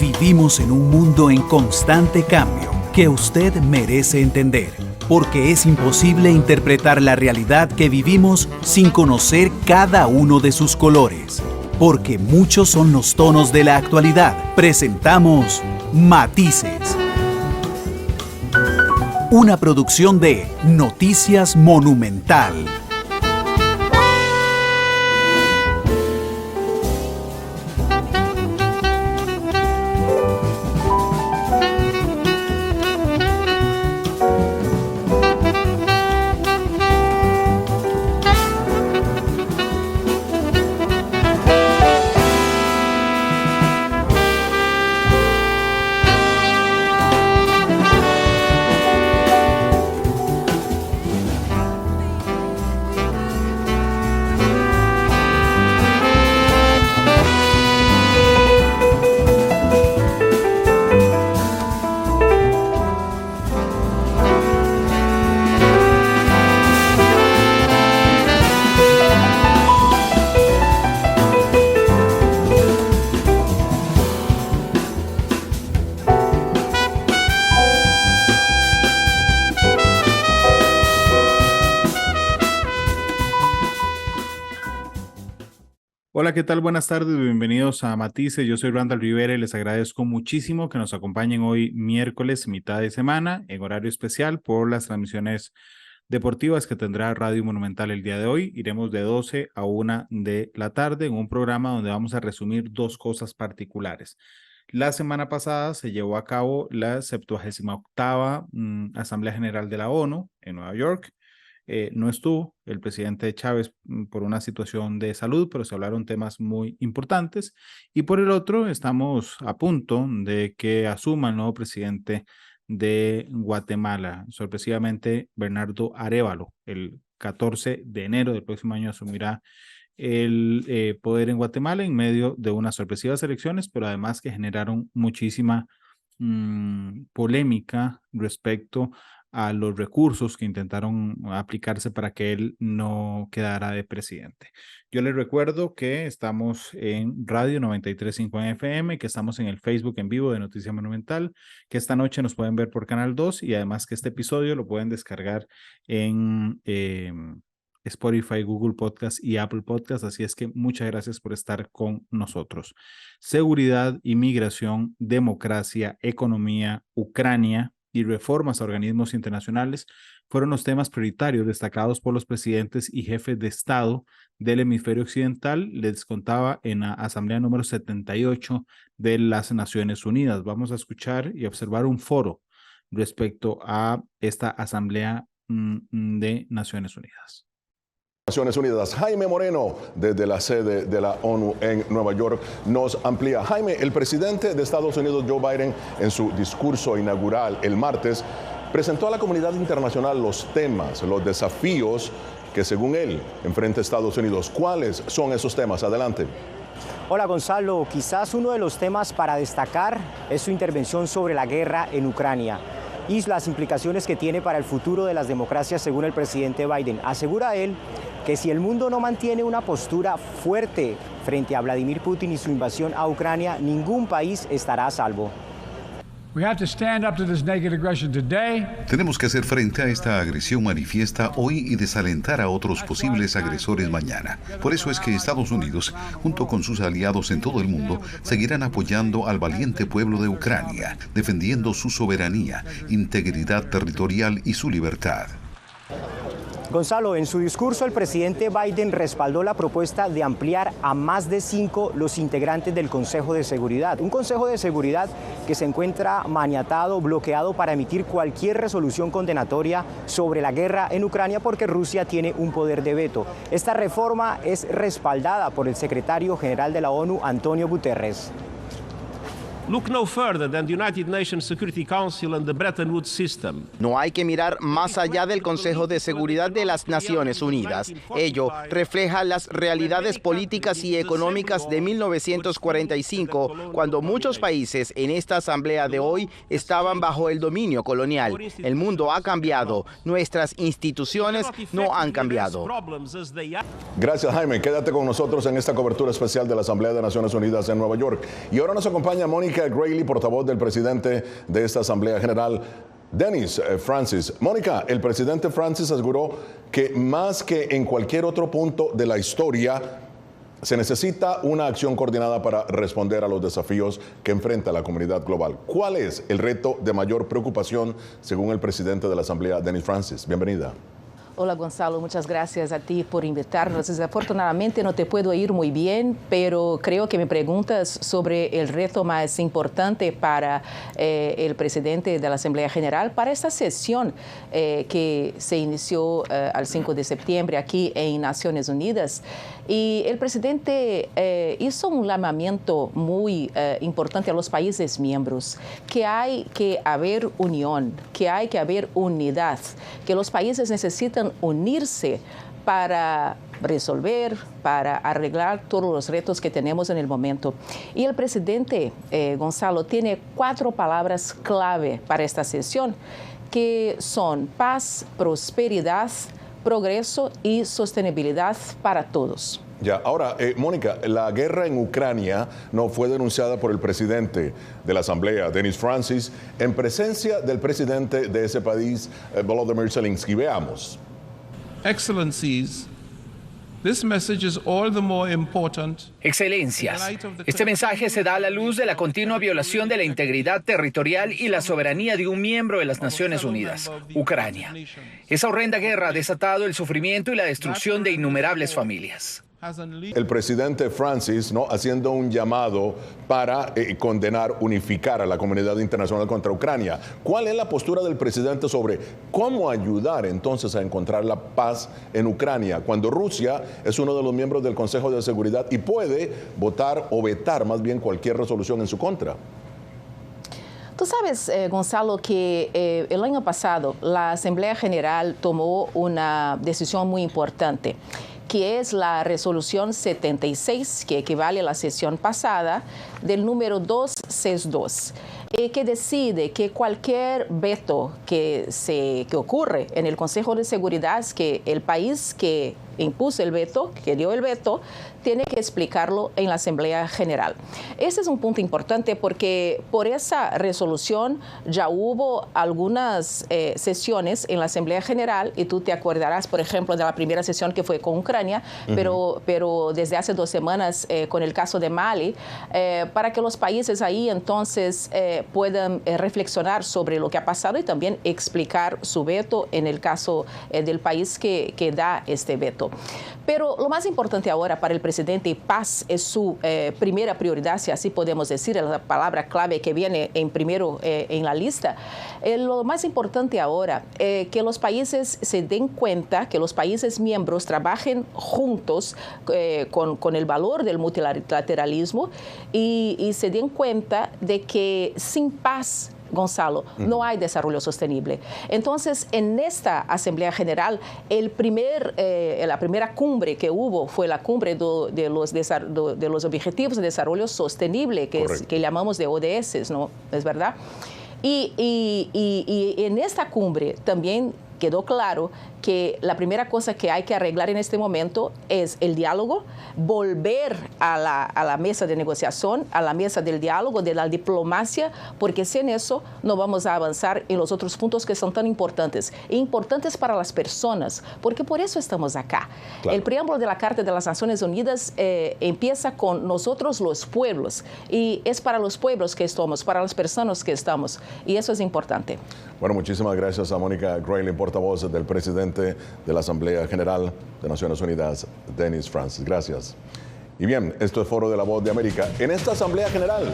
Vivimos en un mundo en constante cambio que usted merece entender, porque es imposible interpretar la realidad que vivimos sin conocer cada uno de sus colores. Porque muchos son los tonos de la actualidad. Presentamos Matices. Una producción de Noticias Monumental. Hola, ¿qué tal? Buenas tardes, bienvenidos a Matices. Yo soy Randall Rivera y les agradezco muchísimo que nos acompañen hoy miércoles, mitad de semana, en horario especial por las transmisiones deportivas que tendrá Radio Monumental el día de hoy. Iremos de 12 a 1 de la tarde en un programa donde vamos a resumir dos cosas particulares. La semana pasada se llevó a cabo la 78ª Asamblea General de la ONU en Nueva York. No estuvo el presidente Chávez por una situación de salud, pero se hablaron temas muy importantes. Y por el otro, estamos a punto de que asuma el nuevo presidente de Guatemala. Sorpresivamente, Bernardo Arévalo, el 14 de enero del próximo año asumirá el poder en Guatemala en medio de unas sorpresivas elecciones, pero además que generaron muchísima polémica respecto a los recursos que intentaron aplicarse para que él no quedara de presidente. Yo les recuerdo que estamos en Radio 93.5 en FM, que estamos en el Facebook en vivo de Noticia Monumental, que esta noche nos pueden ver por Canal 2 y además que este episodio lo pueden descargar en Spotify, Google Podcast y Apple Podcast. Así es que muchas gracias por estar con nosotros. Seguridad, inmigración, democracia, economía, Ucrania y reformas a organismos internacionales fueron los temas prioritarios destacados por los presidentes y jefes de Estado del hemisferio occidental. Les contaba en la Asamblea número 78 de las Naciones Unidas. Vamos a escuchar y observar un foro respecto a esta Asamblea de Naciones Unidas. Naciones Unidas. Jaime Moreno, desde la sede de la ONU en Nueva York, nos amplía. Jaime, el presidente de Estados Unidos, Joe Biden, en su discurso inaugural el martes, presentó a la comunidad internacional los temas, los desafíos que, según él, enfrenta Estados Unidos. ¿Cuáles son esos temas? Adelante. Hola Gonzalo, quizás uno de los temas para destacar es su intervención sobre la guerra en Ucrania y las implicaciones que tiene para el futuro de las democracias, según el presidente Biden. Asegura él que si el mundo no mantiene una postura fuerte frente a Vladimir Putin y su invasión a Ucrania, ningún país estará a salvo. Tenemos que hacer frente a esta agresión manifiesta hoy y desalentar a otros posibles agresores mañana. Por eso es que Estados Unidos, junto con sus aliados en todo el mundo, seguirán apoyando al valiente pueblo de Ucrania, defendiendo su soberanía, integridad territorial y su libertad. Gonzalo, en su discurso el presidente Biden respaldó la propuesta de ampliar a más de 5 los integrantes del Consejo de Seguridad. Un Consejo de Seguridad que se encuentra maniatado, bloqueado para emitir cualquier resolución condenatoria sobre la guerra en Ucrania porque Rusia tiene un poder de veto. Esta reforma es respaldada por el secretario general de la ONU, Antonio Guterres. No hay que mirar más allá del Consejo de Seguridad de las Naciones Unidas. Ello refleja las realidades políticas y económicas de 1945, cuando muchos países en esta asamblea de hoy estaban bajo el dominio colonial. El mundo ha cambiado, nuestras instituciones no han cambiado. Gracias, Jaime. Quédate con nosotros en esta cobertura especial de la Asamblea de Naciones Unidas en Nueva York. Y ahora nos acompaña Mónica Mónica Grayley, portavoz del presidente de esta Asamblea General, Dennis Francis. Mónica, el presidente Francis aseguró que más que en cualquier otro punto de la historia, se necesita una acción coordinada para responder a los desafíos que enfrenta la comunidad global. ¿Cuál es el reto de mayor preocupación según el presidente de la Asamblea, Dennis Francis? Bienvenida. Hola Gonzalo, muchas gracias a ti por invitarnos. Desafortunadamente no te puedo oír muy bien, pero creo que me preguntas sobre el reto más importante para el presidente de la Asamblea General para esta sesión que se inició al 5 de septiembre aquí en Naciones Unidas. Y el presidente hizo un llamamiento muy importante a los países miembros, que hay que haber unión, que hay que haber unidad, que los países necesitan unirse para resolver, para arreglar todos los retos que tenemos en el momento. Y el presidente, Gonzalo, tiene 4 palabras clave para esta sesión, que son paz, prosperidad, progreso y sostenibilidad para todos. Ya, ahora, Mónica, la guerra en Ucrania no fue denunciada por el presidente de la Asamblea, Dennis Francis, en presencia del presidente de ese país, Volodymyr Zelensky. Veamos. Excellencies, this message is all the more important. Excelencias, este mensaje se da a la luz de la continua violación de la integridad territorial y la soberanía de un miembro de las Naciones Unidas, Ucrania. Esa horrenda guerra ha desatado el sufrimiento y la destrucción de innumerables familias. El presidente Francis, ¿no?, haciendo un llamado para condenar, unificar a la comunidad internacional contra Ucrania. ¿Cuál es la postura del presidente sobre cómo ayudar entonces a encontrar la paz en Ucrania cuando Rusia es uno de los miembros del Consejo de Seguridad y puede votar o vetar más bien cualquier resolución en su contra? Tú sabes, Gonzalo, que el año pasado la Asamblea General tomó una decisión muy importante, que es la resolución 76, que equivale a la sesión pasada, del número 262, que decide que cualquier veto que ocurre en el Consejo de Seguridad, que el país que impuso el veto, que dio el veto, tiene que explicarlo en la Asamblea General. Ese es un punto importante porque por esa resolución ya hubo algunas sesiones en la Asamblea General, y tú te acordarás, por ejemplo, de la primera sesión que fue con Ucrania, pero desde hace 2 semanas con el caso de Mali, para que los países ahí entonces puedan reflexionar sobre lo que ha pasado y también explicar su veto en el caso del país que da este veto. Pero lo más importante ahora para el presidente, paz es su primera prioridad, si así podemos decir, es la palabra clave que viene en primero en la lista. Lo más importante ahora es que los países se den cuenta, que los países miembros trabajen juntos con el valor del multilateralismo y se den cuenta de que sin paz, Gonzalo, no hay desarrollo sostenible. Entonces, en esta Asamblea General, la primera cumbre que hubo fue la cumbre de los Objetivos de Desarrollo Sostenible, que llamamos de ODS, ¿no? ¿Es verdad? Y en esta cumbre también quedó claro que la primera cosa que hay que arreglar en este momento es el diálogo, volver a la mesa de negociación, a la mesa del diálogo, de la diplomacia, porque sin eso no vamos a avanzar en los otros puntos que son tan importantes. E importantes para las personas, porque por eso estamos acá. Claro. El preámbulo de la Carta de las Naciones Unidas empieza con nosotros los pueblos, y es para los pueblos que estamos, para las personas que estamos, y eso es importante. Bueno, muchísimas gracias a Mónica Grayley, portavoz del presidente de la Asamblea General de Naciones Unidas, Dennis Francis. Gracias. Y bien, esto es Foro de la Voz de América. En esta Asamblea General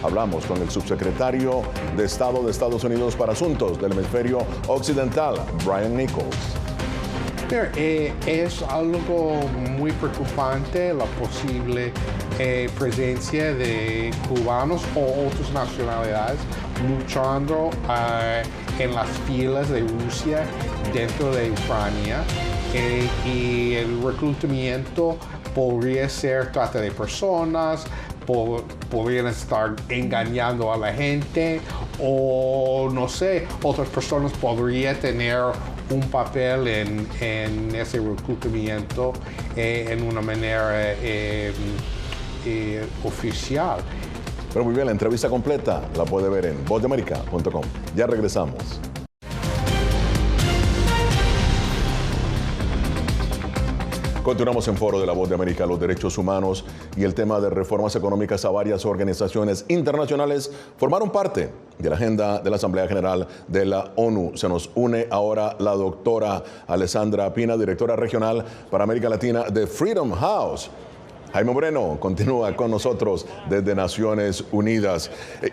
hablamos con el subsecretario de Estado de Estados Unidos para Asuntos del Hemisferio Occidental, Brian Nichols. Es algo muy preocupante la posible presencia de cubanos o otras nacionalidades luchando en las filas de Rusia dentro de Ucrania, y el reclutamiento podría ser trata de personas, podrían estar engañando a la gente, o no sé, otras personas podrían tener un papel en ese reclutamiento en una manera oficial. Pero muy bien, la entrevista completa la puede ver en vozdeamerica.com. Ya regresamos. Continuamos en Foro de la Voz de América, los derechos humanos y el tema de reformas económicas a varias organizaciones internacionales formaron parte de la agenda de la Asamblea General de la ONU. Se nos une ahora la doctora Alessandra Pina, directora regional para América Latina de Freedom House. Jaime Moreno continúa con nosotros desde Naciones Unidas.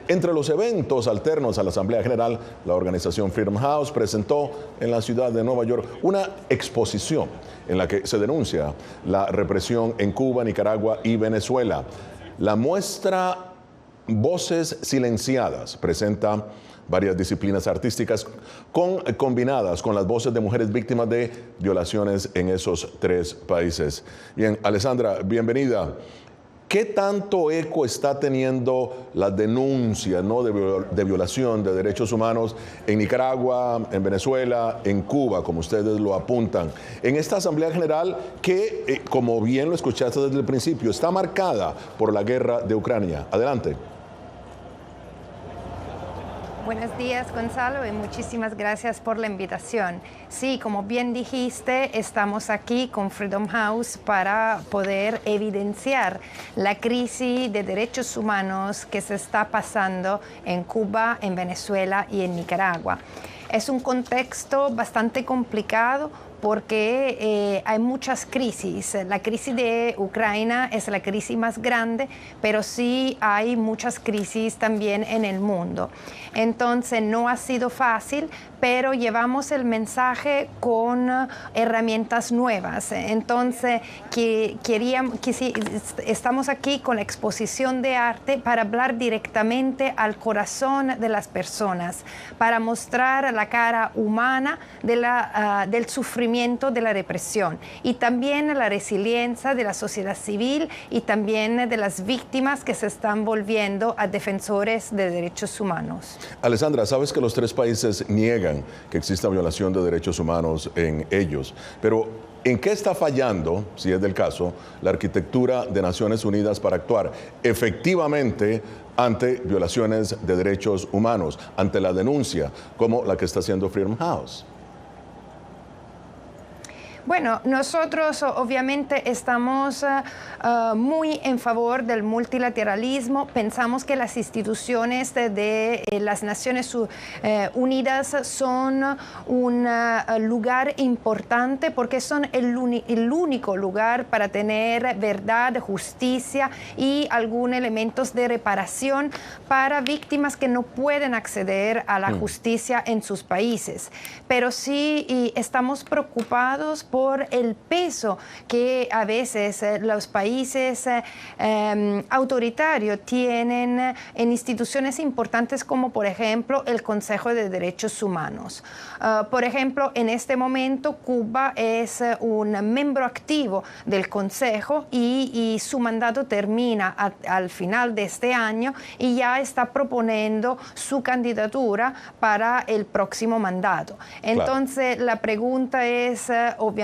Entre los eventos alternos a la Asamblea General, la organización Freedom House presentó en la ciudad de Nueva York una exposición en la que se denuncia la represión en Cuba, Nicaragua y Venezuela. La muestra Voces Silenciadas presenta varias disciplinas artísticas combinadas con las voces de mujeres víctimas de violaciones en esos 3 países. Bien, Alessandra, bienvenida. ¿Qué tanto eco está teniendo la denuncia, ¿no?, de violación de derechos humanos en Nicaragua, en Venezuela, en Cuba, como ustedes lo apuntan? En esta Asamblea General que, como bien lo escuchaste desde el principio, está marcada por la guerra de Ucrania. Adelante. Buenos días, Gonzalo, y muchísimas gracias por la invitación. Sí, como bien dijiste, estamos aquí con Freedom House para poder evidenciar la crisis de derechos humanos que se está pasando en Cuba, en Venezuela y en Nicaragua. Es un contexto bastante complicado porque hay muchas crisis. La crisis de Ucrania es la crisis más grande, pero sí hay muchas crisis también en el mundo. Entonces no ha sido fácil, pero llevamos el mensaje con herramientas nuevas. Entonces estamos aquí con la exposición de arte para hablar directamente al corazón de las personas, para mostrar la cara humana del sufrimiento de la represión y también la resiliencia de la sociedad civil y también de las víctimas que se están volviendo a defensores de derechos humanos. Alessandra, sabes que los 3 países niegan que exista violación de derechos humanos en ellos, pero ¿en qué está fallando, si es del caso, la arquitectura de Naciones Unidas para actuar efectivamente ante violaciones de derechos humanos, ante la denuncia como la que está haciendo Freedom House? Bueno, nosotros obviamente estamos muy en favor del multilateralismo. Pensamos que las instituciones de las Naciones Unidas son un lugar importante porque son el único lugar para tener verdad, justicia y algunos elementos de reparación para víctimas que no pueden acceder a la justicia en sus países. Pero sí estamos preocupados por el peso que a veces los países autoritarios tienen en instituciones importantes como por ejemplo el Consejo de Derechos Humanos. Por ejemplo, en este momento Cuba es un miembro activo del Consejo y su mandato termina al final de este año y ya está proponiendo su candidatura para el próximo mandato. Entonces, la pregunta es, obviamente,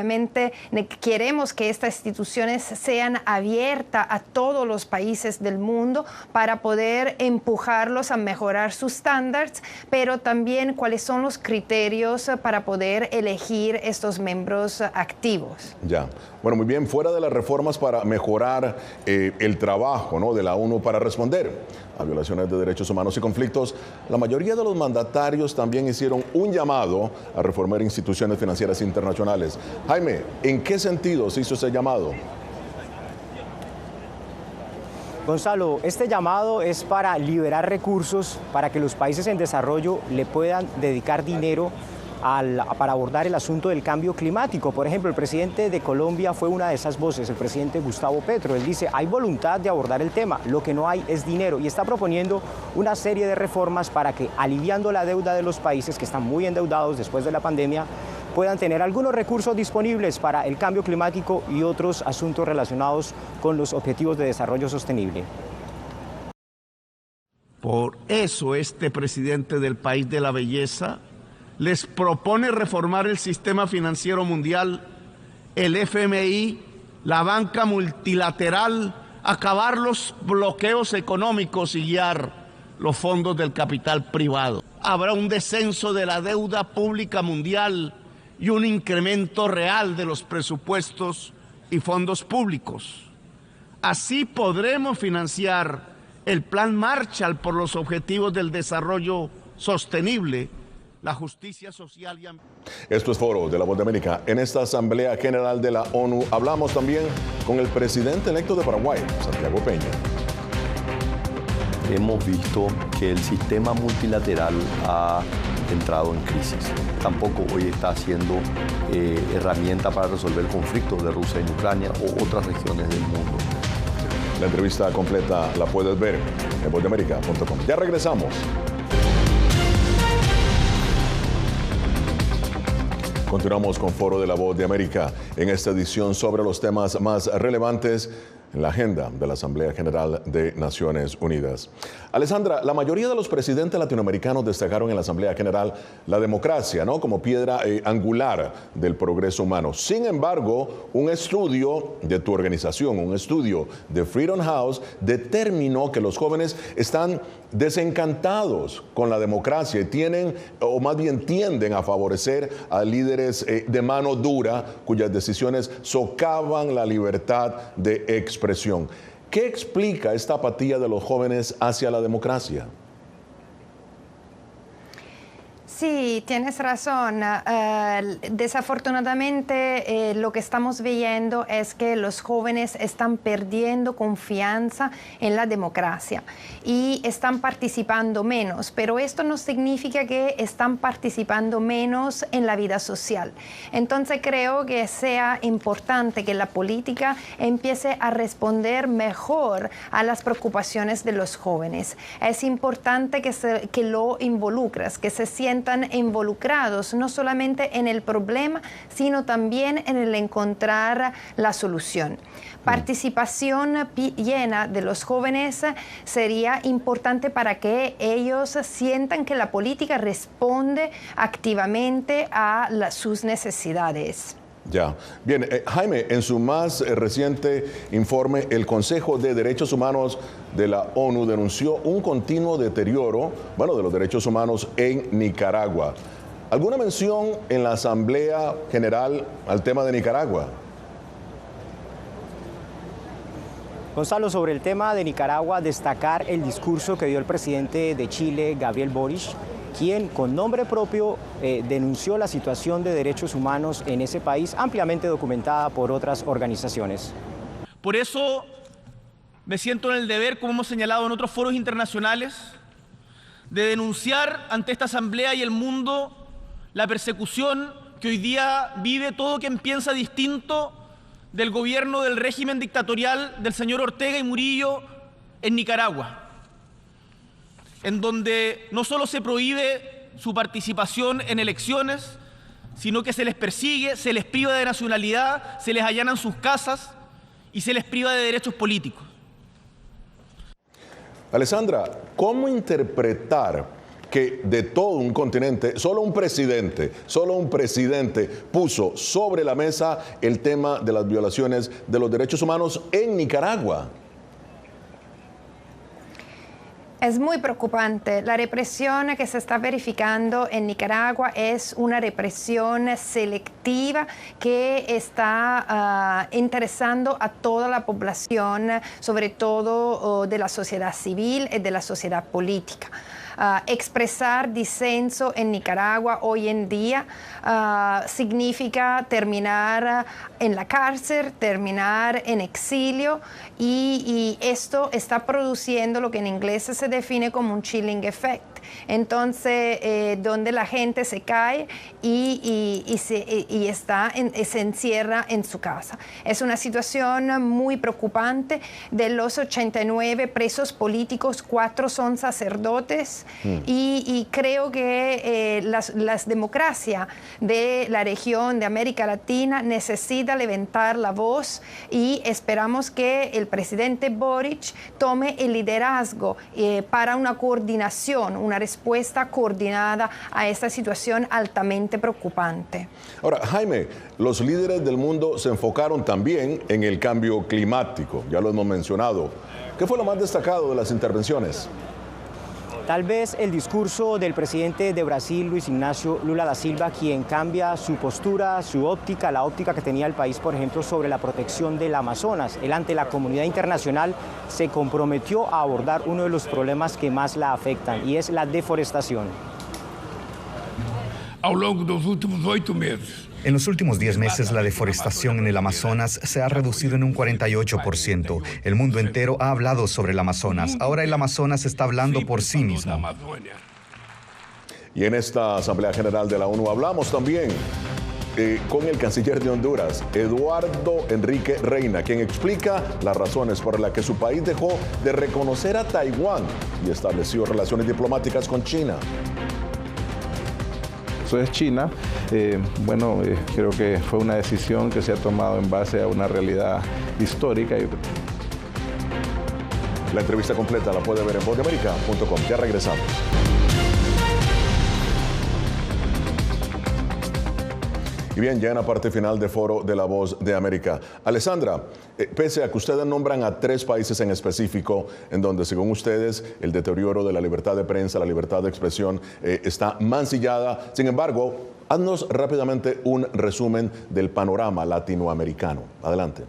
queremos que estas instituciones sean abiertas a todos los países del mundo para poder empujarlos a mejorar sus estándares, pero también cuáles son los criterios para poder elegir estos miembros activos. Ya. Bueno, muy bien. Fuera de las reformas para mejorar el trabajo, ¿no?, de la ONU para responder a violaciones de derechos humanos y conflictos, la mayoría de los mandatarios también hicieron un llamado a reformar instituciones financieras internacionales. Jaime, ¿en qué sentido se hizo ese llamado? Gonzalo, este llamado es para liberar recursos para que los países en desarrollo le puedan dedicar dinero para abordar el asunto del cambio climático. Por ejemplo, el presidente de Colombia fue una de esas voces, el presidente Gustavo Petro. Él dice, hay voluntad de abordar el tema, lo que no hay es dinero, y está proponiendo una serie de reformas para que, aliviando la deuda de los países que están muy endeudados después de la pandemia, puedan tener algunos recursos disponibles para el cambio climático y otros asuntos relacionados con los objetivos de desarrollo sostenible. Por eso este presidente del país de la belleza les propone reformar el sistema financiero mundial, el FMI, la banca multilateral, acabar los bloqueos económicos y guiar los fondos del capital privado. Habrá un descenso de la deuda pública mundial y un incremento real de los presupuestos y fondos públicos. Así podremos financiar el Plan Marshall por los objetivos del desarrollo sostenible, la justicia social y ambiental. Esto es Foro de la Voz de América. En esta Asamblea General de la ONU hablamos también con el presidente electo de Paraguay, Santiago Peña. Hemos visto que el sistema multilateral ha entrado en crisis. Tampoco hoy está siendo herramienta para resolver conflictos de Rusia en Ucrania o otras regiones del mundo. La entrevista completa la puedes ver en vozdeamerica.com. Ya regresamos. Continuamos con Foro de la Voz de América en esta edición sobre los temas más relevantes en la agenda de la Asamblea General de Naciones Unidas. Alessandra, la mayoría de los presidentes latinoamericanos destacaron en la Asamblea General la democracia, ¿no?, como piedra angular del progreso humano. Sin embargo, un estudio de tu organización, un estudio de Freedom House, determinó que los jóvenes están desencantados con la democracia y tienen, o más bien tienden a favorecer a líderes de mano dura cuyas decisiones socavan la libertad de expresión. ¿Qué explica esta apatía de los jóvenes hacia la democracia? Sí, tienes razón. Desafortunadamente, lo que estamos viendo es que los jóvenes están perdiendo confianza en la democracia y están participando menos, pero esto no significa que están participando menos en la vida social. Entonces creo que sea importante que la política empiece a responder mejor a las preocupaciones de los jóvenes. Es importante que lo involucres, que se sientan involucrados no solamente en el problema, sino también en el encontrar la solución. Participación llena de los jóvenes sería importante para que ellos sientan que la política responde activamente a sus necesidades. Ya. Bien, Jaime, en su más reciente informe, el Consejo de Derechos Humanos de la ONU denunció un continuo deterioro, de los derechos humanos en Nicaragua. ¿Alguna mención en la Asamblea General al tema de Nicaragua? Gonzalo, sobre el tema de Nicaragua, destacar el discurso que dio el presidente de Chile, Gabriel Boric, quien con nombre propio denunció la situación de derechos humanos en ese país, ampliamente documentada por otras organizaciones. Por eso me siento en el deber, como hemos señalado en otros foros internacionales, de denunciar ante esta Asamblea y el mundo la persecución que hoy día vive todo quien piensa distinto del gobierno del régimen dictatorial del señor Ortega y Murillo en Nicaragua, en donde no solo se prohíbe su participación en elecciones, sino que se les persigue, se les priva de nacionalidad, se les allanan sus casas y se les priva de derechos políticos. Alessandra, ¿cómo interpretar que de todo un continente, solo un presidente puso sobre la mesa el tema de las violaciones de los derechos humanos en Nicaragua? Es muy preocupante. La represión que se está verificando en Nicaragua es una represión selectiva que está interesando a toda la población, sobre todo de la sociedad civil y de la sociedad política. Expresar disenso en Nicaragua hoy en día significa terminar en la cárcel, terminar en exilio, y esto está produciendo lo que en inglés se define como un chilling effect. Entonces, donde la gente se cae y se encierra en su casa. Es una situación muy preocupante. De los 89 presos políticos, 4 son sacerdotes, y creo que las democracias de la región de América Latina necesita levantar la voz, y esperamos que el presidente Boric tome el liderazgo para una coordinación una respuesta coordinada a esta situación altamente preocupante. Ahora, Jaime, los líderes del mundo se enfocaron también en el cambio climático, ya lo hemos mencionado. ¿Qué fue lo más destacado de las intervenciones? Tal vez el discurso del presidente de Brasil, Luis Ignacio Lula da Silva, quien cambia su postura, su óptica, la óptica que tenía el país, por ejemplo, sobre la protección del Amazonas. Él, ante la comunidad internacional, se comprometió a abordar uno de los problemas que más la afectan, y es la deforestación. Ao longo dos últimos 8 meses. En los últimos 10 meses, la deforestación en el Amazonas se ha reducido en un 48%. El mundo entero ha hablado sobre el Amazonas. Ahora el Amazonas está hablando por sí mismo. Y en esta Asamblea General de la ONU hablamos también con el canciller de Honduras, Eduardo Enrique Reina, quien explica las razones por las que su país dejó de reconocer a Taiwán y estableció relaciones diplomáticas con China. Eso es China. Creo que fue una decisión que se ha tomado en base a una realidad histórica. La entrevista completa la puede ver en vozdeamerica.com. Ya regresamos. Y bien, ya en la parte final de Foro de la Voz de América. Alessandra, pese a que ustedes nombran a 3 países en específico en donde, según ustedes, el deterioro de la libertad de prensa, la libertad de expresión está mancillada, sin embargo, haznos rápidamente un resumen del panorama latinoamericano. Adelante.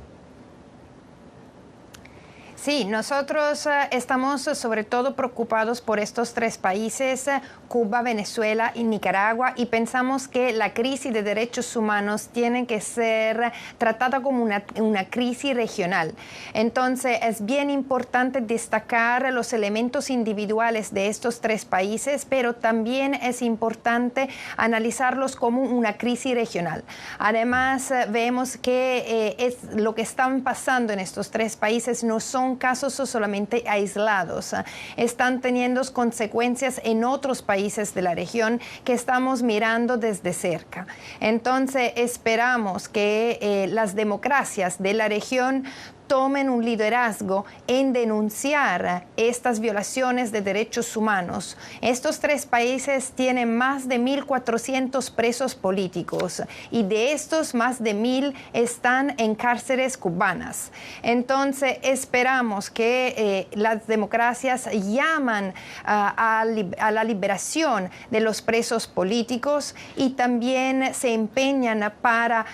Sí, nosotros estamos sobre todo preocupados por estos 3 países, Cuba, Venezuela y Nicaragua, y pensamos que la crisis de derechos humanos tiene que ser tratada como una crisis regional. Entonces, es bien importante destacar los elementos individuales de estos 3 países, pero también es importante analizarlos como una crisis regional. Además, vemos que lo que están pasando en estos 3 países no son casos solamente aislados, están teniendo consecuencias en otros países de la región que estamos mirando desde cerca. Entonces esperamos que las democracias de la región tomen un liderazgo en denunciar estas violaciones de derechos humanos. Estos 3 países tienen más de 1.400 presos políticos y de estos más de 1.000 están en cárceles cubanas. Entonces esperamos que las democracias llaman a la liberación de los presos políticos y también se empeñan para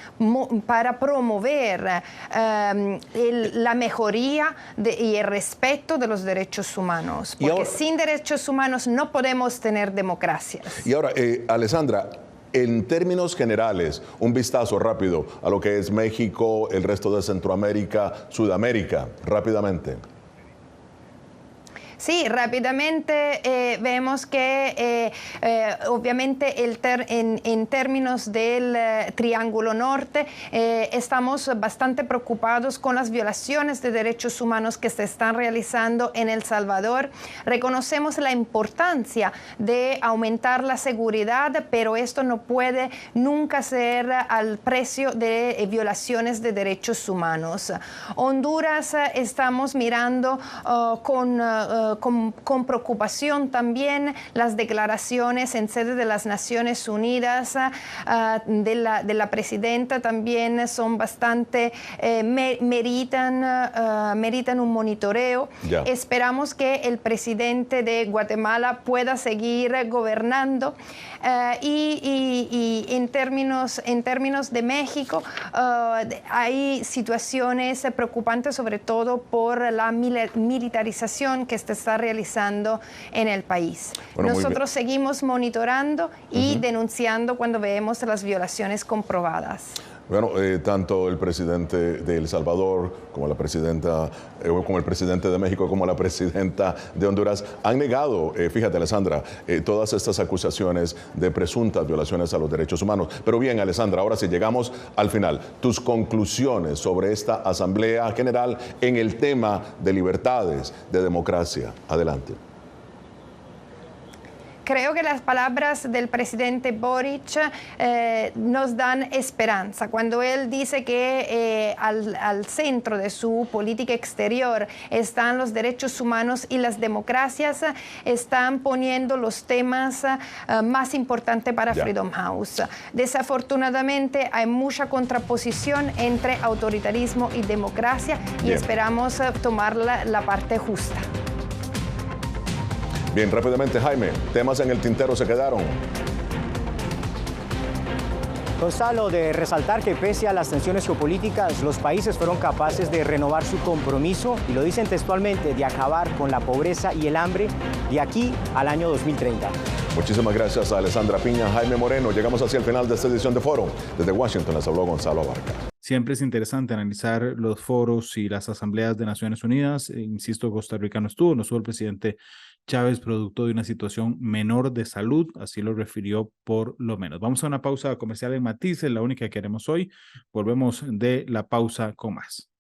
promover la mejoría y el respeto de los derechos humanos, porque sin derechos humanos no podemos tener democracias. Y ahora, Alessandra, en términos generales, un vistazo rápido a lo que es México, el resto de Centroamérica, Sudamérica, rápidamente. Sí, rápidamente vemos que obviamente en términos del Triángulo Norte estamos bastante preocupados con las violaciones de derechos humanos que se están realizando en El Salvador. Reconocemos la importancia de aumentar la seguridad, pero esto no puede nunca ser al precio de violaciones de derechos humanos. Honduras estamos mirando con preocupación también las declaraciones en sede de las Naciones Unidas de la presidenta, también son bastante, meritan un monitoreo. Ya. Esperamos que el presidente de Guatemala pueda seguir gobernando y en términos de México hay situaciones preocupantes, sobre todo por la militarización que se está realizando en el país. Bueno, nosotros seguimos monitorando y denunciando cuando vemos las violaciones comprobadas. Bueno, tanto el presidente de El Salvador como la presidenta, como el presidente de México, como la presidenta de Honduras han negado, fíjate, Alessandra, todas estas acusaciones de presuntas violaciones a los derechos humanos. Pero bien, Alessandra, ahora sí llegamos al final. Tus conclusiones sobre esta Asamblea General en el tema de libertades, de democracia. Adelante. creo que las palabras del presidente Boric nos dan esperanza. Cuando él dice que al centro de su política exterior están los derechos humanos y las democracias, están poniendo los temas más importantes para Freedom House. Desafortunadamente hay mucha contraposición entre autoritarismo y democracia y esperamos tomar la parte justa. Bien, rápidamente, Jaime, temas en el tintero se quedaron. Gonzalo, de resaltar que pese a las tensiones geopolíticas, los países fueron capaces de renovar su compromiso, y lo dicen textualmente, de acabar con la pobreza y el hambre de aquí al año 2030. Muchísimas gracias a Alessandra Piña, Jaime Moreno. Llegamos hacia el final de esta edición de Foro. Desde Washington les habló Gonzalo Abarca. Siempre es interesante analizar los foros y las asambleas de Naciones Unidas. Insisto, Costa Rica no estuvo el presidente Chávez producto de una situación menor de salud, así lo refirió por lo menos. Vamos a una pausa comercial en Matices, la única que haremos hoy. Volvemos de la pausa con más.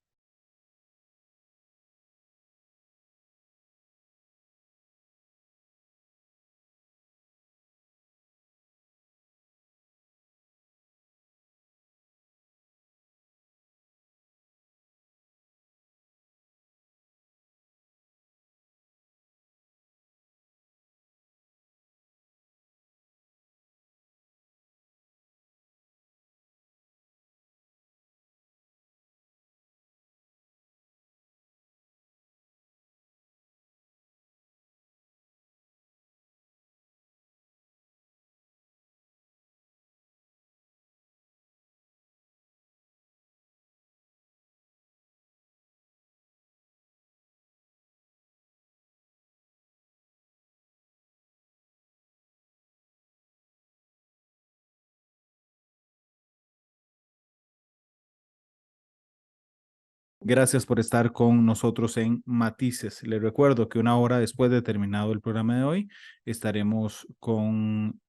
Gracias por estar con nosotros en Matices. Les recuerdo que una hora después de terminado el programa de hoy, estaremos con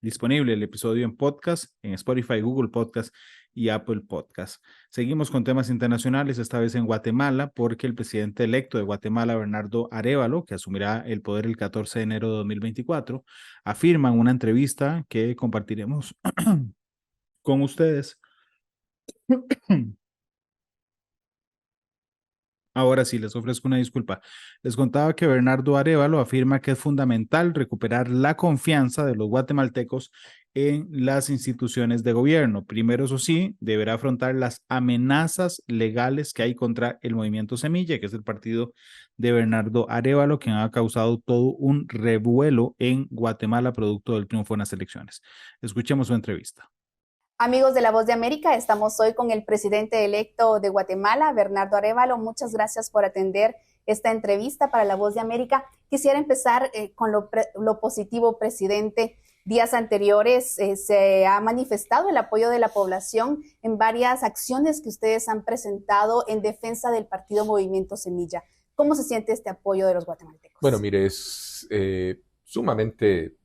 disponible el episodio en podcast, en Spotify, Google Podcast y Apple Podcast. Seguimos con temas internacionales, esta vez en Guatemala, porque el presidente electo de Guatemala, Bernardo Arévalo, que asumirá el poder el 14 de enero de 2024, afirma en una entrevista que compartiremos con ustedes. Ahora sí, les ofrezco una disculpa. Les contaba que Bernardo Arévalo afirma que es fundamental recuperar la confianza de los guatemaltecos en las instituciones de gobierno. Primero, eso sí, deberá afrontar las amenazas legales que hay contra el Movimiento Semilla, que es el partido de Bernardo Arévalo, quien ha causado todo un revuelo en Guatemala producto del triunfo en las elecciones. Escuchemos su entrevista. Amigos de La Voz de América, estamos hoy con el presidente electo de Guatemala, Bernardo Arévalo. Muchas gracias por atender esta entrevista para La Voz de América. Quisiera empezar con lo positivo, presidente. Días anteriores se ha manifestado el apoyo de la población en varias acciones que ustedes han presentado en defensa del partido Movimiento Semilla. ¿Cómo se siente este apoyo de los guatemaltecos? Bueno, mire, es sumamente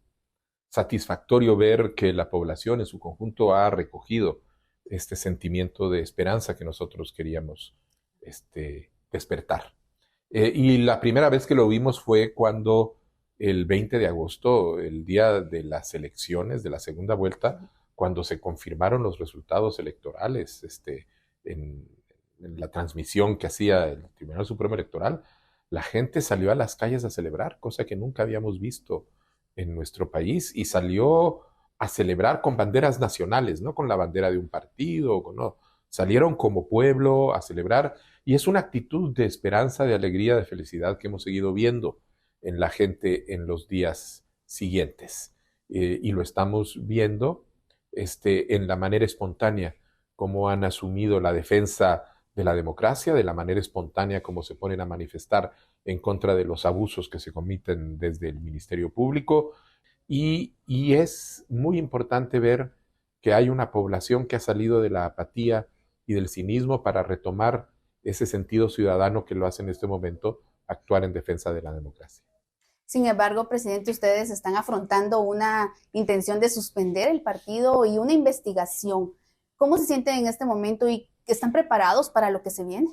satisfactorio ver que la población en su conjunto ha recogido este sentimiento de esperanza que nosotros queríamos despertar. Y la primera vez que lo vimos fue cuando el 20 de agosto, el día de las elecciones, de la segunda vuelta, cuando se confirmaron los resultados electorales en la transmisión que hacía el Tribunal Supremo Electoral, la gente salió a las calles a celebrar, cosa que nunca habíamos visto en nuestro país, y salió a celebrar con banderas nacionales, no con la bandera de un partido, no. Salieron como pueblo a celebrar, y es una actitud de esperanza, de alegría, de felicidad que hemos seguido viendo en la gente en los días siguientes. Y lo estamos viendo en la manera espontánea, como han asumido la defensa de la democracia, de la manera espontánea como se ponen a manifestar en contra de los abusos que se cometen desde el Ministerio Público. Y es muy importante ver que hay una población que ha salido de la apatía y del cinismo para retomar ese sentido ciudadano que lo hace en este momento actuar en defensa de la democracia. Sin embargo, presidente, ustedes están afrontando una intención de suspender el partido y una investigación. ¿Cómo se sienten en este momento y están preparados para lo que se viene?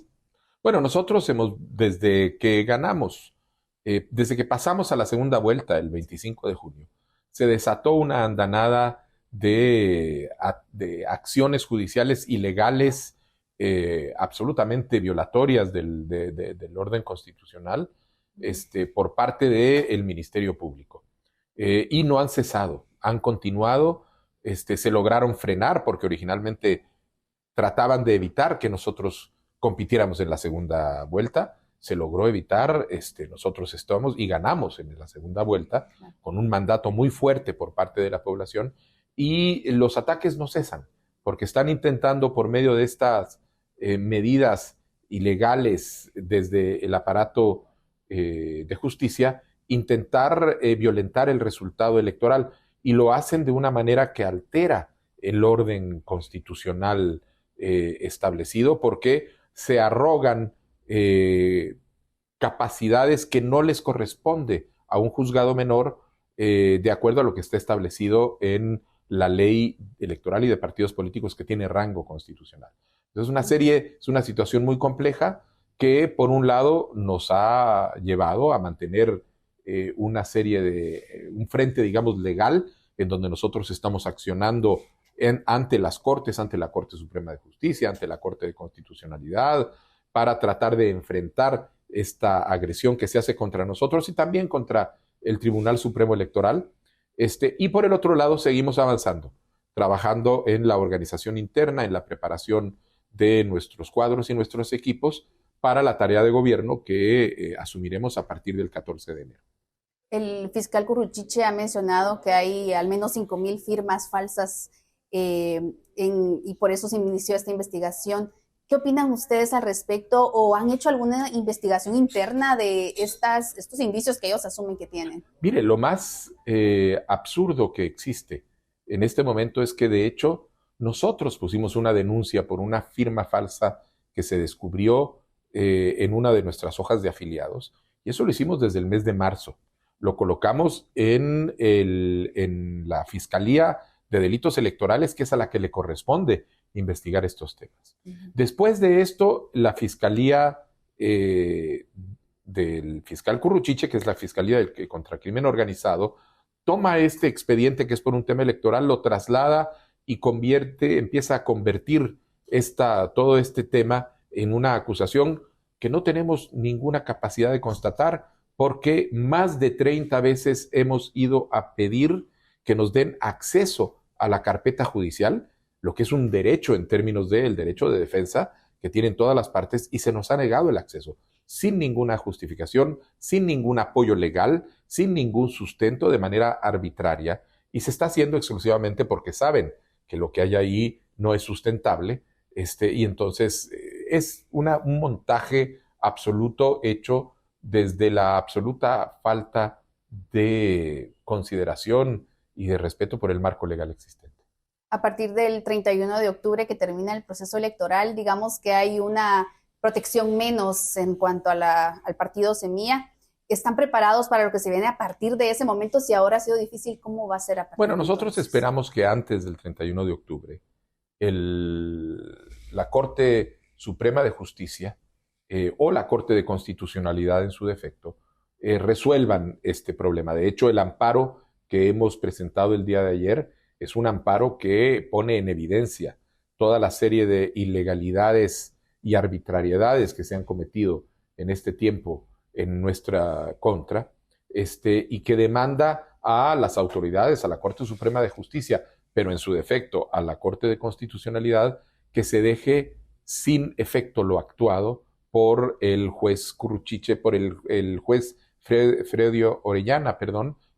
Bueno, nosotros desde que ganamos Desde que pasamos a la segunda vuelta, el 25 de junio, se desató una andanada de acciones judiciales ilegales absolutamente violatorias del orden constitucional por parte del Ministerio Público. Y no han cesado, han continuado, se lograron frenar porque originalmente trataban de evitar que nosotros compitiéramos en la segunda vuelta. Se logró evitar, nosotros estamos y ganamos en la segunda vuelta con un mandato muy fuerte por parte de la población, y los ataques no cesan porque están intentando por medio de estas medidas ilegales desde el aparato de justicia intentar violentar el resultado electoral, y lo hacen de una manera que altera el orden constitucional establecido, porque se arrogan capacidades que no les corresponde a un juzgado menor de acuerdo a lo que está establecido en la ley electoral y de partidos políticos que tiene rango constitucional. Entonces es una situación muy compleja que por un lado nos ha llevado a mantener un frente, digamos, legal, en donde nosotros estamos accionando ante las Cortes, ante la Corte Suprema de Justicia, ante la Corte de Constitucionalidad, para tratar de enfrentar esta agresión que se hace contra nosotros y también contra el Tribunal Supremo Electoral. Y por el otro lado seguimos avanzando, trabajando en la organización interna, en la preparación de nuestros cuadros y nuestros equipos para la tarea de gobierno que asumiremos a partir del 14 de enero. El fiscal Curruchiche ha mencionado que hay al menos 5,000 firmas falsas y por eso se inició esta investigación. ¿Qué opinan ustedes al respecto, o han hecho alguna investigación interna de estos indicios que ellos asumen que tienen? Mire, lo más absurdo que existe en este momento es que, de hecho, nosotros pusimos una denuncia por una firma falsa que se descubrió en una de nuestras hojas de afiliados, y eso lo hicimos desde el mes de marzo. Lo colocamos en la Fiscalía de Delitos Electorales, que es a la que le corresponde investigar estos temas. Después de esto, la Fiscalía del fiscal Curruchiche, que es la Fiscalía contra el Crimen Organizado, toma este expediente que es por un tema electoral, lo traslada y empieza a convertir todo este tema en una acusación que no tenemos ninguna capacidad de constatar, porque más de 30 veces hemos ido a pedir que nos den acceso a la carpeta judicial, lo que es un derecho en términos del derecho de defensa que tienen todas las partes, y se nos ha negado el acceso, sin ninguna justificación, sin ningún apoyo legal, sin ningún sustento, de manera arbitraria, y se está haciendo exclusivamente porque saben que lo que hay ahí no es sustentable, y entonces es un montaje absoluto hecho desde la absoluta falta de consideración y de respeto por el marco legal existente. A partir del 31 de octubre que termina el proceso electoral, digamos que hay una protección menos en cuanto a al partido Semilla. ¿Están preparados para lo que se viene a partir de ese momento? Si ahora ha sido difícil, ¿cómo va a ser a partir Bueno, de nosotros entonces? esperamos que antes del 31 de octubre la Corte Suprema de Justicia o la Corte de Constitucionalidad en su defecto resuelvan este problema. De hecho, el amparo que hemos presentado el día de ayer es un amparo que pone en evidencia toda la serie de ilegalidades y arbitrariedades que se han cometido en este tiempo en nuestra contra, y que demanda a las autoridades, a la Corte Suprema de Justicia, pero en su defecto a la Corte de Constitucionalidad, que se deje sin efecto lo actuado por el juez Curruchiche, por el juez Fredio Orellana,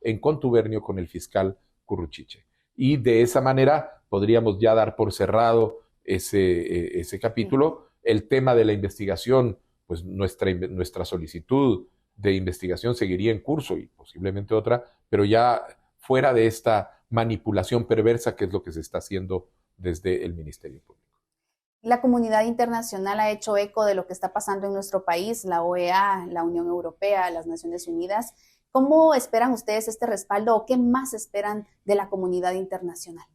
en contubernio con el fiscal Curruchiche. Y de esa manera podríamos ya dar por cerrado ese capítulo. El tema de la investigación, pues nuestra solicitud de investigación seguiría en curso y posiblemente otra, pero ya fuera de esta manipulación perversa que es lo que se está haciendo desde el Ministerio Público. La comunidad internacional ha hecho eco de lo que está pasando en nuestro país, la OEA, la Unión Europea, las Naciones Unidas. ¿Cómo esperan ustedes este respaldo o qué más esperan de la comunidad internacional?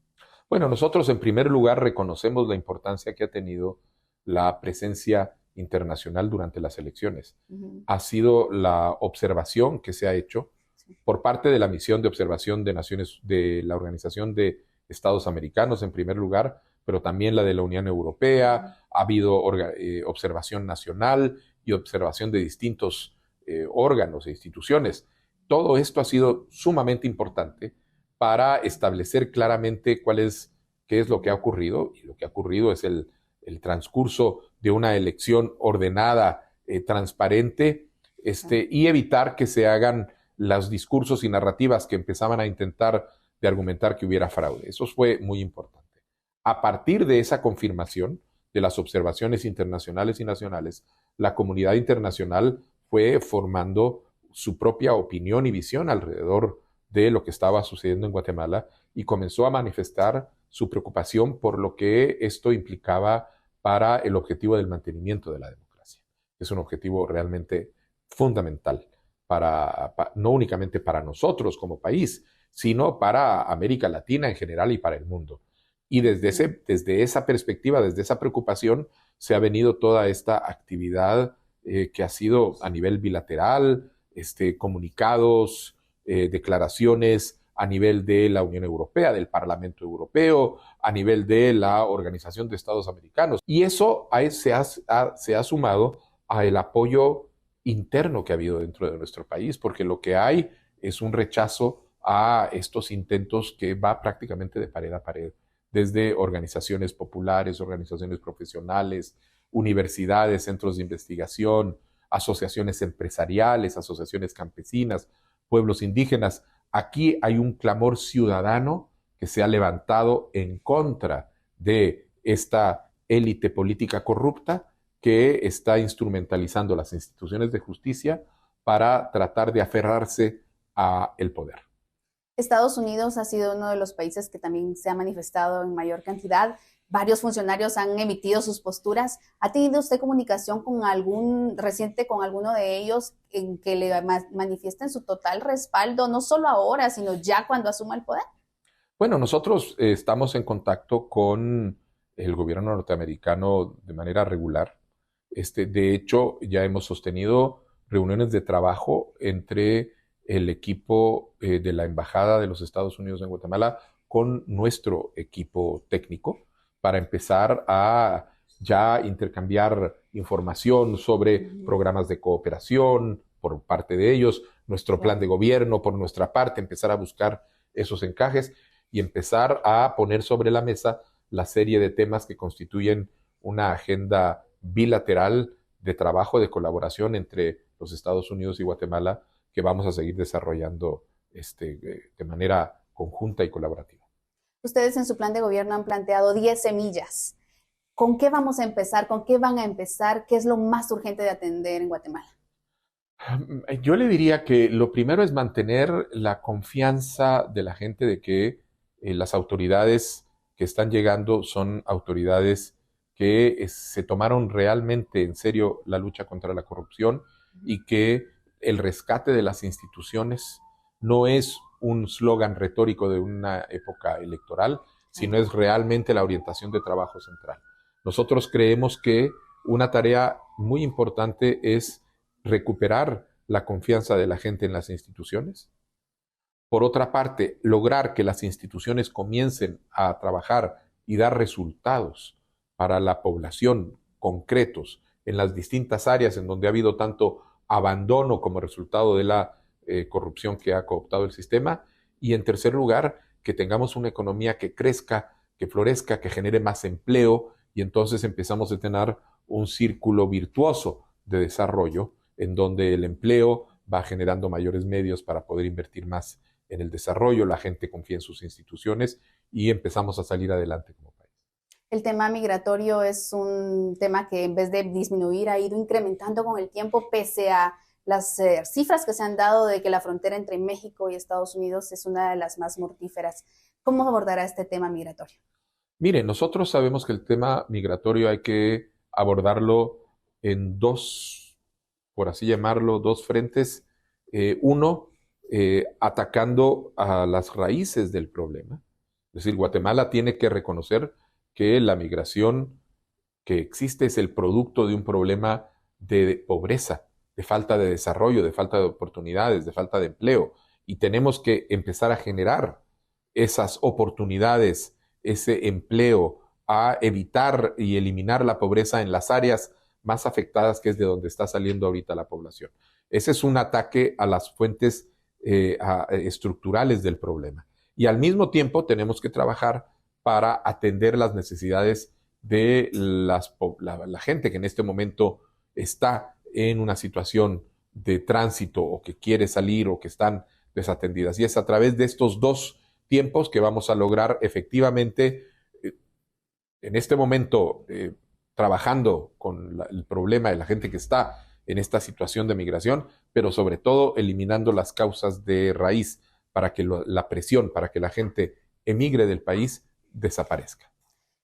Bueno, nosotros en primer lugar reconocemos la importancia que ha tenido la presencia internacional durante las elecciones. Ha sido la observación que se ha hecho por parte de la misión de observación de la Organización de Estados Americanos en primer lugar, pero también la de la Unión Europea. Ha habido observación nacional y observación de distintos órganos e instituciones. Todo esto ha sido sumamente importante para establecer claramente qué es lo que ha ocurrido, y lo que ha ocurrido es el transcurso de una elección ordenada, transparente, y evitar que se hagan los discursos y narrativas que empezaban a intentar de argumentar que hubiera fraude. Eso fue muy importante. A partir de esa confirmación de las observaciones internacionales y nacionales, la comunidad internacional fue formando su propia opinión y visión alrededor de lo que estaba sucediendo en Guatemala y comenzó a manifestar su preocupación por lo que esto implicaba para el objetivo del mantenimiento de la democracia. Es un objetivo realmente fundamental, no únicamente para nosotros como país, sino para América Latina en general y para el mundo. Y desde esa perspectiva, desde esa preocupación, se ha venido toda esta actividad que ha sido a nivel bilateral, comunicados, declaraciones a nivel de la Unión Europea, del Parlamento Europeo, a nivel de la Organización de Estados Americanos. Y eso se ha sumado al apoyo interno que ha habido dentro de nuestro país, porque lo que hay es un rechazo a estos intentos que va prácticamente de pared a pared, desde organizaciones populares, organizaciones profesionales, universidades, centros de investigación, asociaciones empresariales, asociaciones campesinas, pueblos indígenas. Aquí hay un clamor ciudadano que se ha levantado en contra de esta élite política corrupta que está instrumentalizando las instituciones de justicia para tratar de aferrarse al poder. Estados Unidos ha sido uno de los países que también se ha manifestado en mayor cantidad. Varios funcionarios han emitido sus posturas. ¿Ha tenido usted comunicación con alguno de ellos en que le manifiesten su total respaldo, no solo ahora, sino ya cuando asuma el poder? Bueno, nosotros estamos en contacto con el gobierno norteamericano de manera regular. De hecho, ya hemos sostenido reuniones de trabajo entre el equipo de la Embajada de los Estados Unidos en Guatemala con nuestro equipo técnico para empezar a ya intercambiar información sobre programas de cooperación por parte de ellos, nuestro plan de gobierno por nuestra parte, empezar a buscar esos encajes y empezar a poner sobre la mesa la serie de temas que constituyen una agenda bilateral de trabajo, de colaboración entre los Estados Unidos y Guatemala que vamos a seguir desarrollando de manera conjunta y colaborativa. Ustedes en su plan de gobierno han planteado 10 semillas. ¿Con qué vamos a empezar? ¿Con qué van a empezar? ¿Qué es lo más urgente de atender en Guatemala? Yo le diría que lo primero es mantener la confianza de la gente de que las autoridades que están llegando son autoridades que se tomaron realmente en serio la lucha contra la corrupción y que el rescate de las instituciones no es un slogan retórico de una época electoral, sino es realmente la orientación de trabajo central. Nosotros creemos que una tarea muy importante es recuperar la confianza de la gente en las instituciones. Por otra parte, lograr que las instituciones comiencen a trabajar y dar resultados para la población concretos en las distintas áreas en donde ha habido tanto abandono como resultado de la corrupción que ha cooptado el sistema. Y en tercer lugar, que tengamos una economía que crezca, que florezca, que genere más empleo y entonces empezamos a tener un círculo virtuoso de desarrollo en donde el empleo va generando mayores medios para poder invertir más en el desarrollo, la gente confía en sus instituciones y empezamos a salir adelante como país. El tema migratorio es un tema que en vez de disminuir ha ido incrementando con el tiempo pese a las cifras que se han dado de que la frontera entre México y Estados Unidos es una de las más mortíferas. ¿Cómo abordará este tema migratorio? Mire, nosotros sabemos que el tema migratorio hay que abordarlo en dos, por así llamarlo, dos frentes. Uno, atacando a las raíces del problema. Es decir, Guatemala tiene que reconocer que la migración que existe es el producto de un problema de pobreza, de falta de desarrollo, de falta de oportunidades, de falta de empleo. Y tenemos que empezar a generar esas oportunidades, ese empleo, a evitar y eliminar la pobreza en las áreas más afectadas, que es de donde está saliendo ahorita la población. Ese es un ataque a las fuentes estructurales del problema. Y al mismo tiempo tenemos que trabajar para atender las necesidades de la gente que en este momento está en una situación de tránsito o que quiere salir o que están desatendidas. Y es a través de estos dos tiempos que vamos a lograr efectivamente, en este momento, trabajando con el problema de la gente que está en esta situación de migración, pero sobre todo eliminando las causas de raíz para que la presión, para que la gente emigre del país, desaparezca.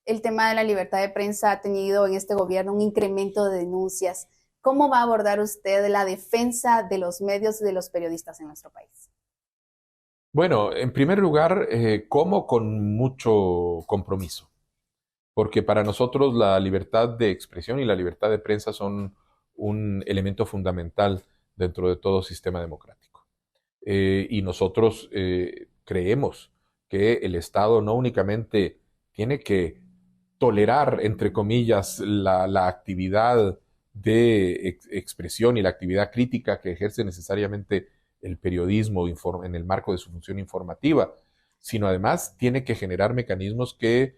El tema de la libertad de prensa ha tenido en este gobierno un incremento de denuncias. ¿Cómo va a abordar usted la defensa de los medios y de los periodistas en nuestro país? Bueno, en primer lugar, como con mucho compromiso, porque para nosotros la libertad de expresión y la libertad de prensa son un elemento fundamental dentro de todo sistema democrático. Y nosotros creemos que el Estado no únicamente tiene que tolerar, entre comillas, la actividad de expresión y la actividad crítica que ejerce necesariamente el periodismo en el marco de su función informativa, sino además tiene que generar mecanismos que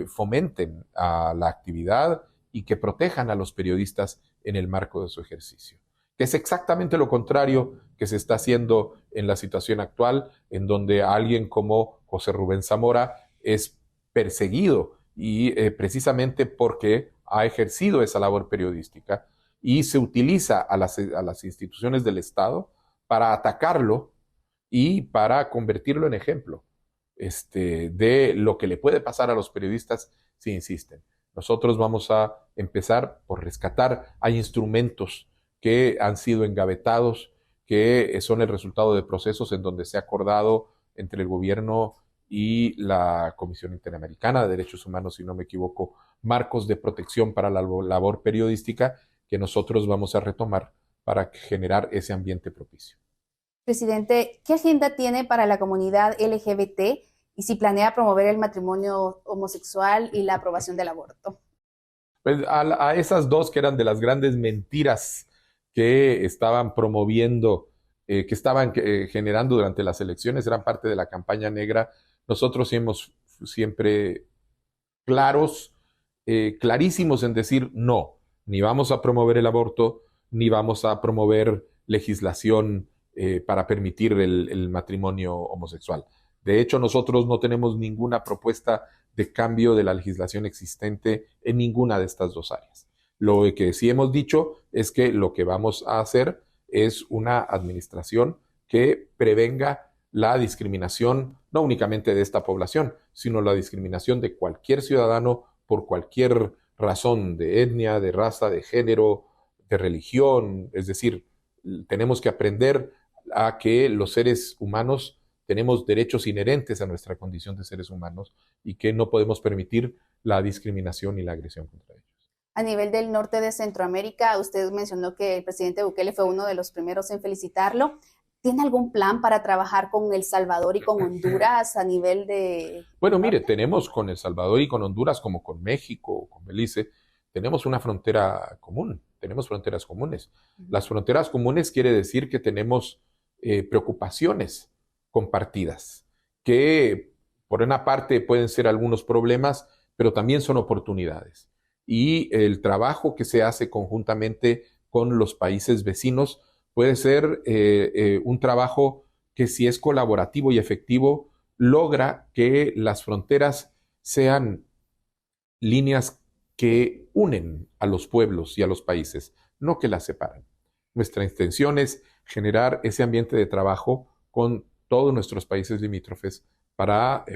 fomenten a la actividad y que protejan a los periodistas en el marco de su ejercicio. Que es exactamente lo contrario que se está haciendo en la situación actual, en donde alguien como José Rubén Zamora es perseguido y precisamente porque ha ejercido esa labor periodística y se utiliza a las instituciones del Estado para atacarlo y para convertirlo en ejemplo de lo que le puede pasar a los periodistas si insisten. Nosotros vamos a empezar por rescatar. Hay instrumentos que han sido engavetados, que son el resultado de procesos en donde se ha acordado entre el gobierno y la Comisión Interamericana de Derechos Humanos, si no me equivoco, marcos de protección para la labor periodística que nosotros vamos a retomar para generar ese ambiente propicio. Presidente, ¿qué agenda tiene para la comunidad LGBT y si planea promover el matrimonio homosexual y la aprobación del aborto? Pues a esas dos que eran de las grandes mentiras que estaban promoviendo, que estaban generando durante las elecciones, eran parte de la campaña negra. Nosotros hemos siempre clarísimos en decir no, ni vamos a promover el aborto, ni vamos a promover legislación para permitir el matrimonio homosexual. De hecho, nosotros no tenemos ninguna propuesta de cambio de la legislación existente en ninguna de estas dos áreas. Lo que sí hemos dicho es que lo que vamos a hacer es una administración que prevenga la discriminación, no únicamente de esta población, sino la discriminación de cualquier ciudadano por cualquier razón de etnia, de raza, de género, de religión. Es decir, tenemos que aprender a que los seres humanos tenemos derechos inherentes a nuestra condición de seres humanos y que no podemos permitir la discriminación y la agresión contra ellos. A nivel del norte de Centroamérica, usted mencionó que el presidente Bukele fue uno de los primeros en felicitarlo. ¿Tiene algún plan para trabajar con El Salvador y con Honduras a nivel de...? Bueno, mire, tenemos con El Salvador y con Honduras, como con México, con Belice, tenemos una frontera común, tenemos fronteras comunes. Las fronteras comunes quiere decir que tenemos preocupaciones compartidas, que por una parte pueden ser algunos problemas, pero también son oportunidades. Y el trabajo que se hace conjuntamente con los países vecinos puede ser un trabajo que, si es colaborativo y efectivo, logra que las fronteras sean líneas que unen a los pueblos y a los países, no que las separan. Nuestra intención es generar ese ambiente de trabajo con todos nuestros países limítrofes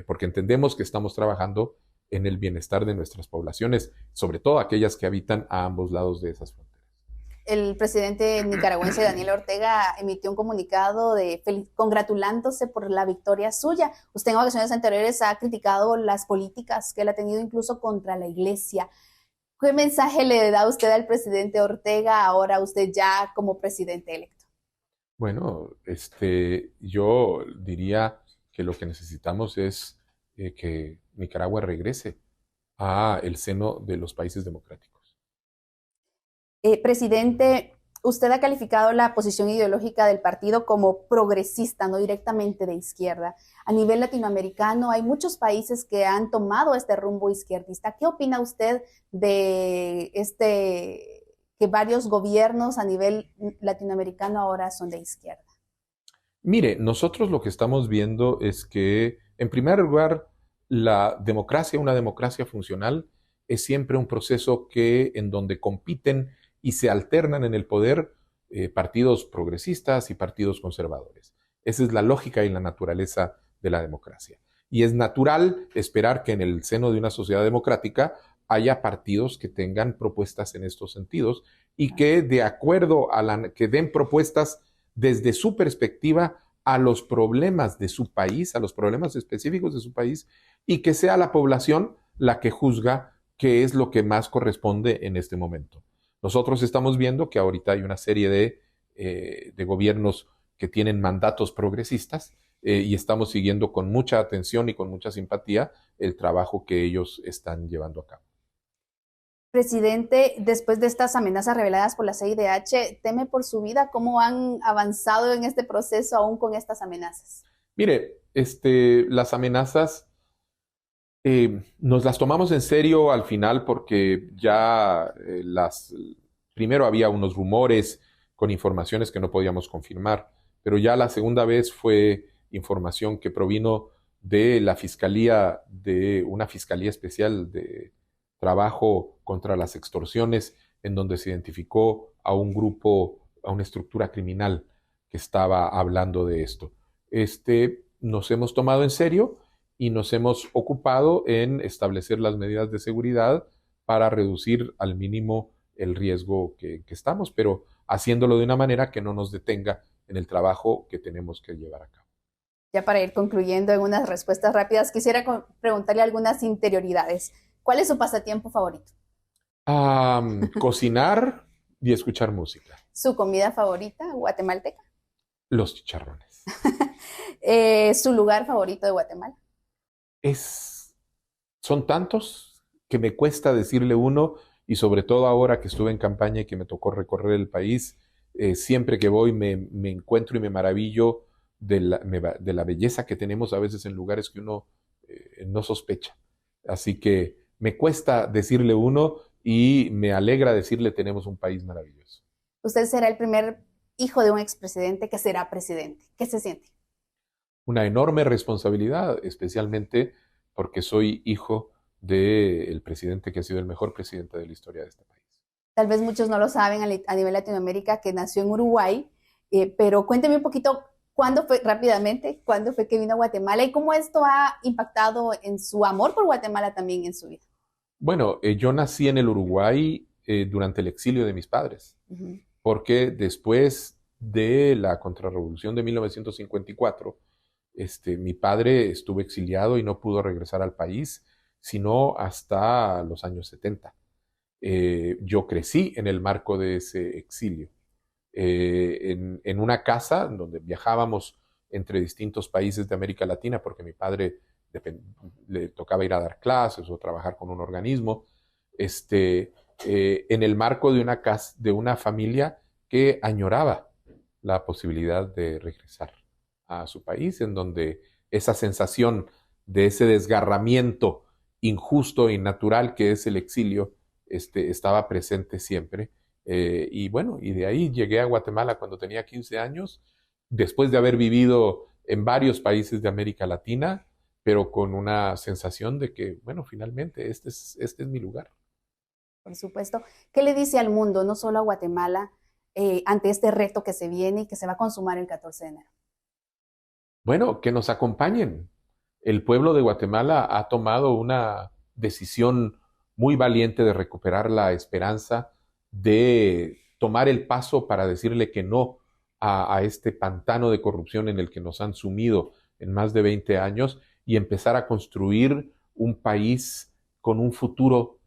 porque entendemos que estamos trabajando en el bienestar de nuestras poblaciones, sobre todo aquellas que habitan a ambos lados de esas fronteras. El presidente nicaragüense Daniel Ortega emitió un comunicado congratulándose por la victoria suya. Usted en ocasiones anteriores ha criticado las políticas que él ha tenido incluso contra la iglesia. ¿Qué mensaje le da usted al presidente Ortega ahora usted ya como presidente electo? Bueno, yo diría que lo que necesitamos es que Nicaragua regrese a el seno de los países democráticos. Presidente, usted ha calificado la posición ideológica del partido como progresista, no directamente de izquierda. A nivel latinoamericano hay muchos países que han tomado este rumbo izquierdista. ¿Qué opina usted de que varios gobiernos a nivel latinoamericano ahora son de izquierda? Mire, nosotros lo que estamos viendo es que, en primer lugar, la democracia, una democracia funcional, es siempre un proceso en donde compiten y se alternan en el poder partidos progresistas y partidos conservadores. Esa es la lógica y la naturaleza de la democracia. Y es natural esperar que en el seno de una sociedad democrática haya partidos que tengan propuestas en estos sentidos y que, de acuerdo que den propuestas desde su perspectiva a los problemas de su país, a los problemas específicos de su país, y que sea la población la que juzga qué es lo que más corresponde en este momento. Nosotros estamos viendo que ahorita hay una serie de gobiernos que tienen mandatos progresistas y estamos siguiendo con mucha atención y con mucha simpatía el trabajo que ellos están llevando a cabo. Presidente, después de estas amenazas reveladas por la CIDH, ¿teme por su vida? ¿Cómo han avanzado en este proceso aún con estas amenazas? Mire, las amenazas nos las tomamos en serio al final porque ya primero había unos rumores con informaciones que no podíamos confirmar, pero ya la segunda vez fue información que provino de la Fiscalía, de una Fiscalía Especial de Trabajo contra las Extorsiones, en donde se identificó a un grupo, a una estructura criminal que estaba hablando de esto. Nos hemos tomado en serio y nos hemos ocupado en establecer las medidas de seguridad para reducir al mínimo el riesgo que estamos, pero haciéndolo de una manera que no nos detenga en el trabajo que tenemos que llevar a cabo. Ya para ir concluyendo en unas respuestas rápidas, quisiera preguntarle algunas interioridades. ¿Cuál es su pasatiempo favorito? Cocinar y escuchar música. ¿Su comida favorita guatemalteca? Los chicharrones. ¿Su lugar favorito de Guatemala? Son tantos que me cuesta decirle uno, y sobre todo ahora que estuve en campaña y que me tocó recorrer el país, siempre que voy me encuentro y me maravillo de la belleza que tenemos a veces en lugares que uno no sospecha. Así que me cuesta decirle uno y me alegra decirle tenemos un país maravilloso. Usted será el primer hijo de un expresidente que será presidente. ¿Qué se siente? Una enorme responsabilidad, especialmente porque soy hijo del presidente que ha sido el mejor presidente de la historia de este país. Tal vez muchos no lo saben a nivel Latinoamérica, que nació en Uruguay, pero cuénteme un poquito cuándo fue que vino a Guatemala y cómo esto ha impactado en su amor por Guatemala también en su vida. Bueno, yo nací en el Uruguay durante el exilio de mis padres, porque después de la contrarrevolución de 1954, mi padre estuvo exiliado y no pudo regresar al país, sino hasta los años 70. Yo crecí en el marco de ese exilio, en una casa donde viajábamos entre distintos países de América Latina, porque a mi padre le tocaba ir a dar clases o trabajar con un organismo, en el marco de una familia que añoraba la posibilidad de regresar a su país, en donde esa sensación de ese desgarramiento injusto e innatural que es el exilio estaba presente siempre. Y de ahí llegué a Guatemala cuando tenía 15 años, después de haber vivido en varios países de América Latina, pero con una sensación de que, finalmente este es mi lugar. Por supuesto. ¿Qué le dice al mundo, no solo a Guatemala, ante este reto que se viene y que se va a consumar el 14 de enero? Bueno, que nos acompañen. El pueblo de Guatemala ha tomado una decisión muy valiente de recuperar la esperanza, de tomar el paso para decirle que no a este pantano de corrupción en el que nos han sumido en más de 20 años y empezar a construir un país con un futuro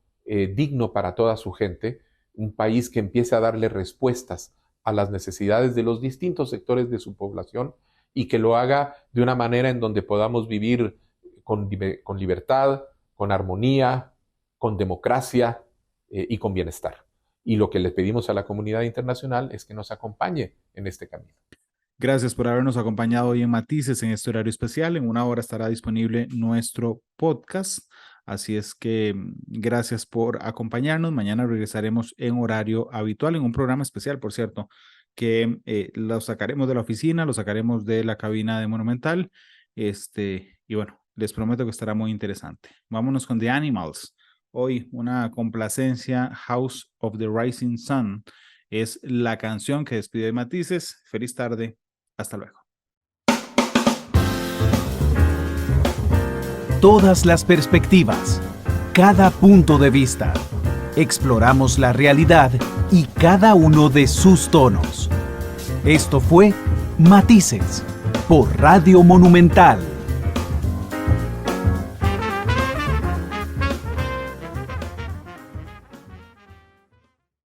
digno para toda su gente, un país que empiece a darle respuestas a las necesidades de los distintos sectores de su población y que lo haga de una manera en donde podamos vivir con libertad, con armonía, con democracia y con bienestar. Y lo que le pedimos a la comunidad internacional es que nos acompañe en este camino. Gracias por habernos acompañado hoy en Matices en este horario especial. En 1 hora estará disponible nuestro podcast. Así es que gracias por acompañarnos. Mañana regresaremos en horario habitual, en un programa especial, por cierto, que lo sacaremos de la oficina, lo sacaremos de la cabina de Monumental. Y bueno, les prometo que estará muy interesante. Vámonos con The Animals. Hoy una complacencia, House of the Rising Sun. Es la canción que despide Matices. Feliz tarde. Hasta luego. Todas las perspectivas, cada punto de vista. Exploramos la realidad y cada uno de sus tonos. Esto fue Matices por Radio Monumental.